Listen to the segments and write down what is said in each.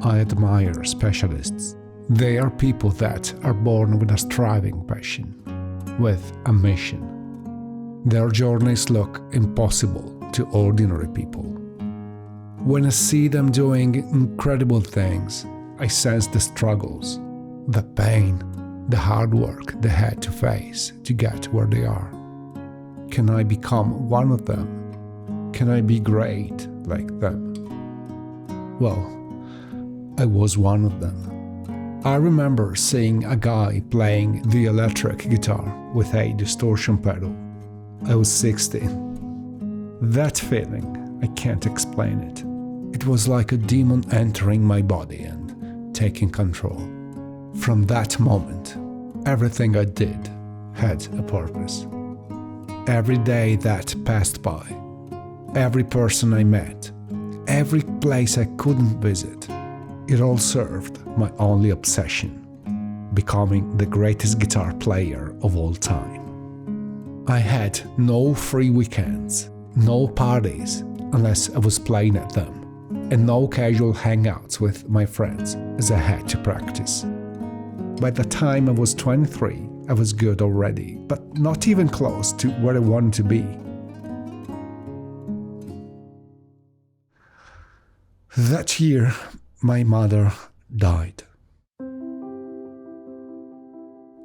I admire specialists. They are people that are born with a striving passion, with a mission. Their journeys look impossible to ordinary people. When I see them doing incredible things, I sense the struggles, the pain, the hard work they had to face to get where they are. Can I become one of them? Can I be great like them? Well, I was one of them. I remember seeing a guy playing the electric guitar with a distortion pedal. I was 16. That feeling, I can't explain it. It was like a demon entering my body and taking control. From that moment, everything I did had a purpose. Every day that passed by, every person I met, every place I couldn't visit, it all served my only obsession, becoming the greatest guitar player of all time. I had no free weekends, no parties unless I was playing at them, and no casual hangouts with my friends as I had to practice. By the time I was 23, I was good already, but not even close to where I wanted to be. That year, my mother died.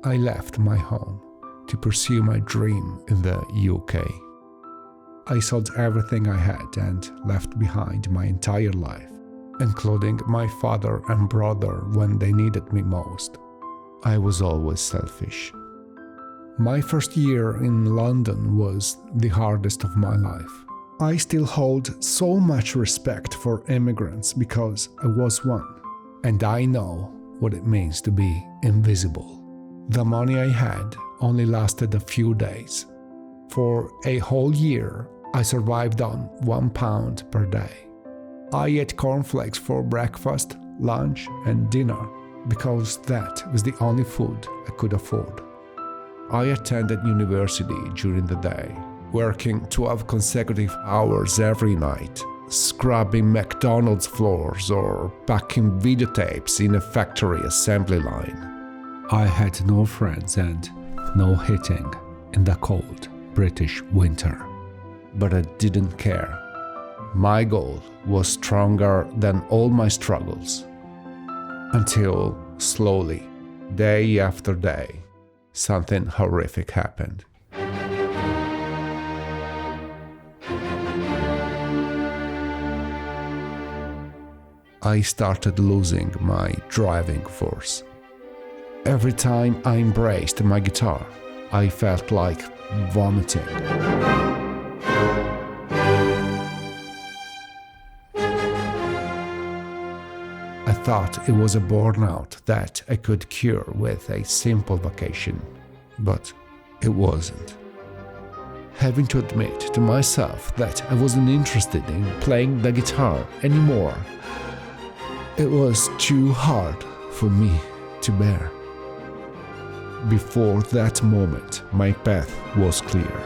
I left my home to pursue my dream in the UK. I sold everything I had and left behind my entire life, including my father and brother when they needed me most. I was always selfish. My first year in London was the hardest of my life. I still hold so much respect for immigrants because I was one, and I know what it means to be invisible. The money I had only lasted a few days. For a whole year, I survived on £1 per day. I ate cornflakes for breakfast, lunch, and dinner because that was the only food I could afford. I attended university during the day, working 12 consecutive hours every night, scrubbing McDonald's floors or packing videotapes in a factory assembly line. I had no friends and no heating in the cold British winter. But I didn't care. My goal was stronger than all my struggles. Until, slowly, day after day, something horrific happened. I started losing my driving force. Every time I embraced my guitar, I felt like vomiting. I thought it was a burnout that I could cure with a simple vacation, but it wasn't. Having to admit to myself that I wasn't interested in playing the guitar anymore, it was too hard for me to bear. Before that moment, my path was clear.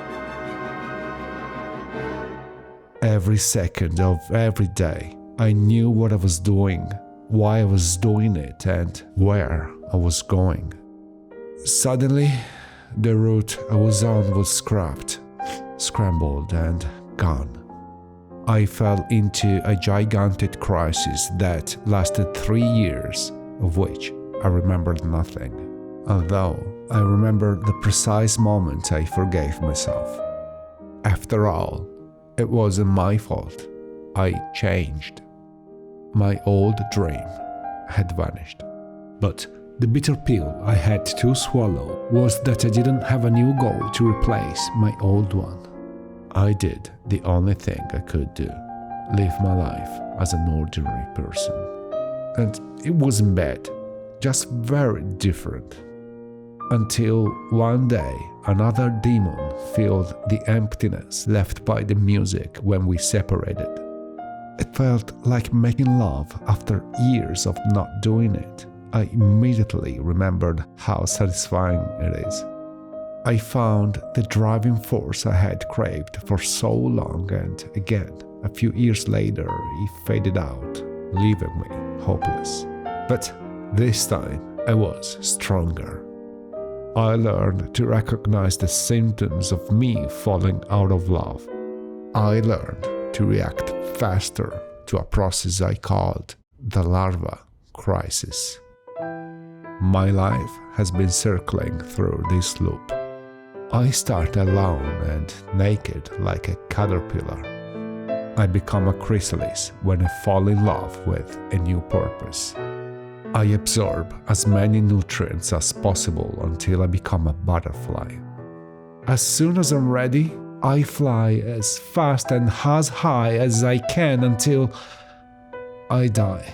Every second of every day, I knew what I was doing, why I was doing it, and where I was going. Suddenly, the route I was on was scrambled and gone. I fell into a gigantic crisis that lasted 3 years, of which I remembered nothing, although I remember the precise moment I forgave myself. After all, it wasn't my fault. I changed. My old dream had vanished. But the bitter pill I had to swallow was that I didn't have a new goal to replace my old one. I did the only thing I could do, live my life as an ordinary person. And it wasn't bad, just very different. Until one day, another demon filled the emptiness left by the music when we separated. It felt like making love after years of not doing it. I immediately remembered how satisfying it is. I found the driving force I had craved for so long, and again, a few years later, it faded out, leaving me hopeless. But this time I was stronger. I learned to recognize the symptoms of me falling out of love. I learned to react faster to a process I called the larva crisis. My life has been circling through this loop. I start alone and naked like a caterpillar. I become a chrysalis when I fall in love with a new purpose. I absorb as many nutrients as possible until I become a butterfly. As soon as I'm ready, I fly as fast and as high as I can until I die,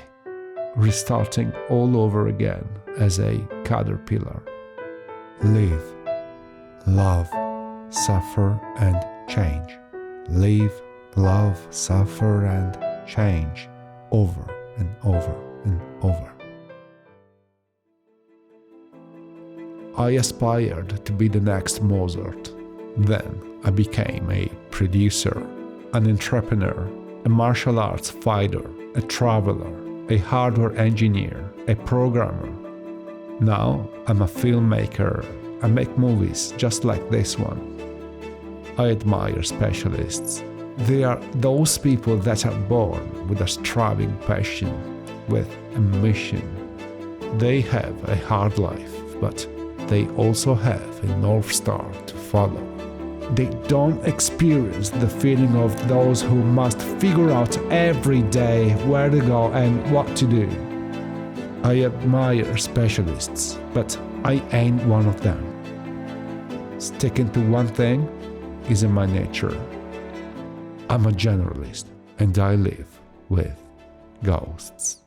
restarting all over again as a caterpillar. Live, love, suffer and change. Live, love, suffer and change, over and over and over. I aspired to be the next Mozart. Then I became a producer, an entrepreneur, a martial arts fighter, a traveler, a hardware engineer, a programmer. Now I'm a filmmaker. I make movies just like this one. I admire specialists. They are those people that are born with a striving passion, with a mission. They have a hard life, but they also have a North Star to follow. They don't experience the feeling of those who must figure out every day where to go and what to do. I admire specialists, but I ain't one of them. Sticking to one thing isn't my nature. I'm a generalist, and I live with ghosts.